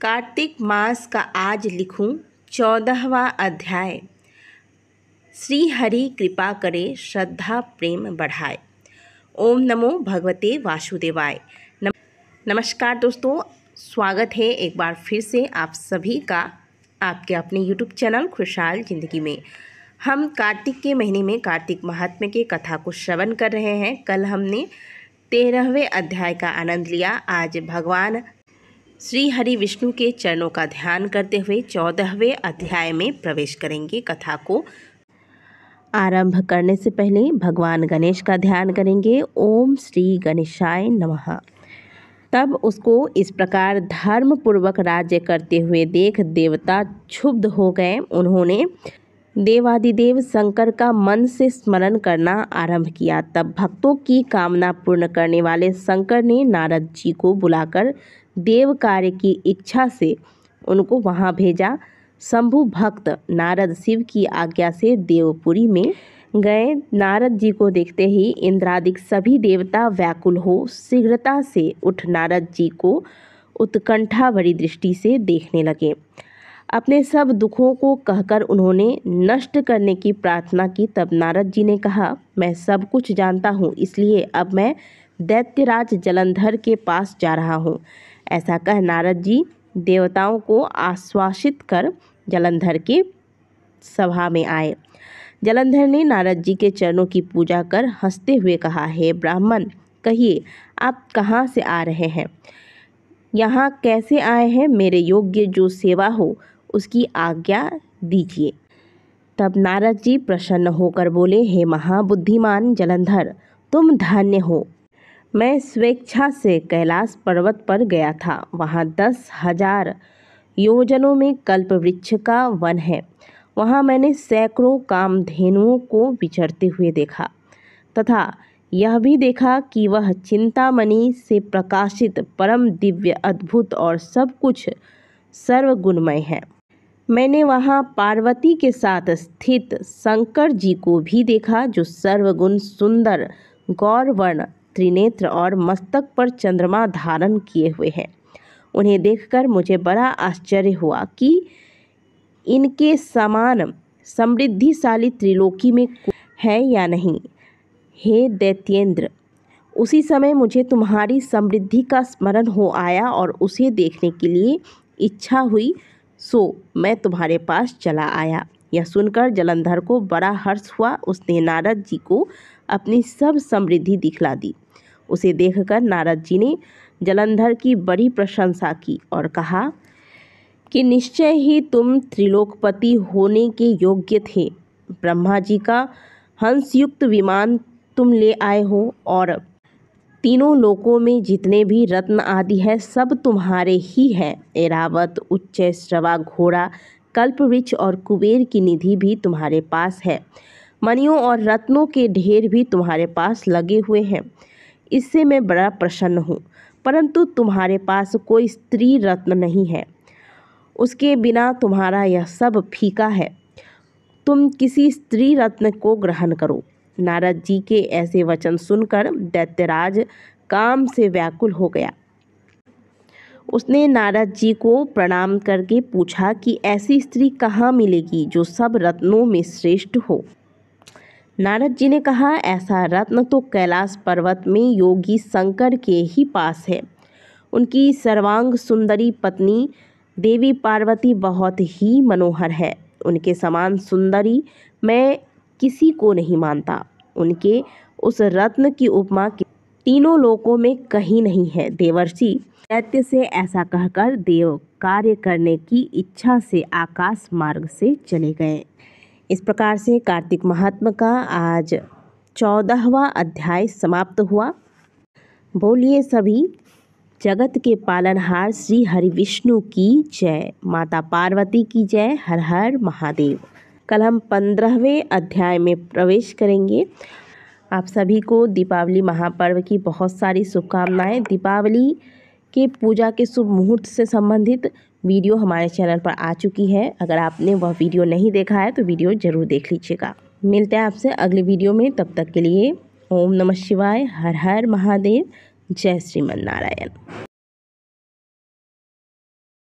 कार्तिक मास का आज लिखूं 14वां अध्याय। श्री हरि कृपा करे श्रद्धा प्रेम बढ़ाए। ओम नमो भगवते वासुदेवाय। नमस्कार दोस्तों, स्वागत है एक बार फिर से आप सभी का आपके अपने YouTube चैनल खुशहाल ज़िंदगी में। हम कार्तिक के महीने में कार्तिक महात्म्य के कथा को श्रवण कर रहे हैं। कल हमने 13वें अध्याय का आनंद लिया। आज भगवान श्री हरि विष्णु के चरणों का ध्यान करते हुए 14वें अध्याय में प्रवेश करेंगे। कथा को आरंभ करने से पहले भगवान गणेश का ध्यान करेंगे। ओम श्री गणेशाय नमः। तब उसको इस प्रकार धर्म पूर्वक राज्य करते हुए देख देवता क्षुब्ध हो गए। उन्होंने देवादिदेव शंकर का मन से स्मरण करना आरंभ किया। तब भक्तों की कामना पूर्ण करने वाले शंकर ने नारद जी को बुलाकर देव कार्य की इच्छा से उनको वहां भेजा। शंभु भक्त नारद शिव की आज्ञा से देवपुरी में गए। नारद जी को देखते ही इंद्रादिक सभी देवता व्याकुल हो शीघ्रता से उठ नारद जी को उत्कंठा भरी दृष्टि से देखने लगे। अपने सब दुखों को कहकर उन्होंने नष्ट करने की प्रार्थना की। तब नारद जी ने कहा, मैं सब कुछ जानता हूँ, इसलिए अब मैं दैत्यराज जलंधर के पास जा रहा हूँ। ऐसा कह नारद जी देवताओं को आश्वासित कर जलंधर के सभा में आए। जलंधर ने नारद जी के चरणों की पूजा कर हंसते हुए कहा, हे ब्राह्मण, कहिए आप कहाँ से आ रहे हैं, यहाँ कैसे आए हैं? मेरे योग्य जो सेवा हो उसकी आज्ञा दीजिए। तब नारद जी प्रसन्न होकर बोले, हे महाबुद्धिमान जलंधर, तुम धन्य हो। मैं स्वेच्छा से कैलाश पर्वत पर गया था। वहाँ 10,000 योजनों में कल्प वृक्ष का वन है। वहाँ मैंने सैकड़ों कामधेनुओं को विचरते हुए देखा तथा यह भी देखा कि वह चिंतामणि से प्रकाशित परम दिव्य अद्भुत और सब कुछ सर्वगुणमय है। मैंने वहाँ पार्वती के साथ स्थित शंकर जी को भी देखा, जो सर्वगुण सुंदर गौरवर्ण त्रिनेत्र और मस्तक पर चंद्रमा धारण किए हुए हैं। उन्हें देखकर मुझे बड़ा आश्चर्य हुआ कि इनके समान समृद्धिशाली त्रिलोकी में है या नहीं। हे दैत्येंद्र, उसी समय मुझे तुम्हारी समृद्धि का स्मरण हो आया और उसे देखने के लिए इच्छा हुई, सो मैं तुम्हारे पास चला आया। यह सुनकर जलंधर को बड़ा हर्ष हुआ। उसने नारद जी को अपनी सब समृद्धि दिखला दी। उसे देखकर नारद जी ने जलंधर की बड़ी प्रशंसा की और कहा कि निश्चय ही तुम त्रिलोकपति होने के योग्य थे। ब्रह्मा जी का हंसयुक्त विमान तुम ले आए हो और तीनों लोकों में जितने भी रत्न आदि है सब तुम्हारे ही है। ऐरावत, उच्चैश्रवा घोड़ा, कल्पवृक्ष और कुबेर की निधि भी तुम्हारे पास है। मणियों और रत्नों के ढेर भी तुम्हारे पास लगे हुए हैं। इससे मैं बड़ा प्रसन्न हूँ, परंतु तुम्हारे पास कोई स्त्री रत्न नहीं है। उसके बिना तुम्हारा यह सब फीका है। तुम किसी स्त्री रत्न को ग्रहण करो। नारद जी के ऐसे वचन सुनकर दैत्यराज काम से व्याकुल हो गया। उसने नारद जी को प्रणाम करके पूछा कि ऐसी स्त्री कहाँ मिलेगी जो सब रत्नों में श्रेष्ठ हो। नारद जी ने कहा, ऐसा रत्न तो कैलाश पर्वत में योगी शंकर के ही पास है। उनकी सर्वांग सुंदरी पत्नी देवी पार्वती बहुत ही मनोहर है। उनके समान सुंदरी मैं किसी को नहीं मानता। उनके उस रत्न की उपमा तीनों लोकों में कहीं नहीं है। देवर्षि दैत्य से ऐसा कहकर देव कार्य करने की इच्छा से आकाश मार्ग से चले गए। इस प्रकार से कार्तिक महात्म्य का आज 14वां अध्याय समाप्त हुआ। बोलिए सभी जगत के पालनहार श्री हरि विष्णु की जय, माता पार्वती की जय। हर हर महादेव। कल हम 15वें अध्याय में प्रवेश करेंगे। आप सभी को दीपावली महापर्व की बहुत सारी शुभकामनाएं। दीपावली के पूजा के शुभ मुहूर्त से संबंधित वीडियो हमारे चैनल पर आ चुकी है। अगर आपने वह वीडियो नहीं देखा है तो वीडियो ज़रूर देख लीजिएगा। मिलते हैं आपसे अगले वीडियो में, तब तक के लिए ओम नमः शिवाय, हर हर महादेव, जय श्रीमन नारायण।